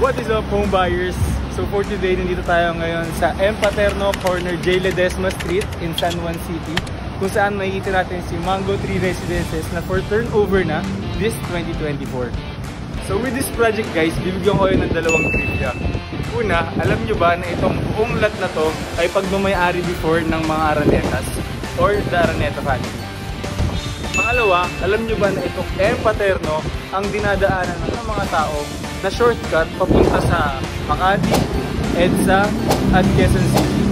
What is up, home buyers? So for today, nandito tayo ngayon sa M. Paterno Corner, J. Ledesma Street in San Juan City, kung saan makikita natin si Mango Tree Residences na for turnover na this 2024. So with this project guys, bibigyan ko kayo ng dalawang trivia. Una, alam nyo ba na itong buong lot na to ay pagmamayari before ng mga Aranetas or the Araneta family? Pangalawa, alam nyo ba na itong M. Paterno ang dinadaanan ng mga tao na shortcut papunta sa Makati, EDSA at Quezon City?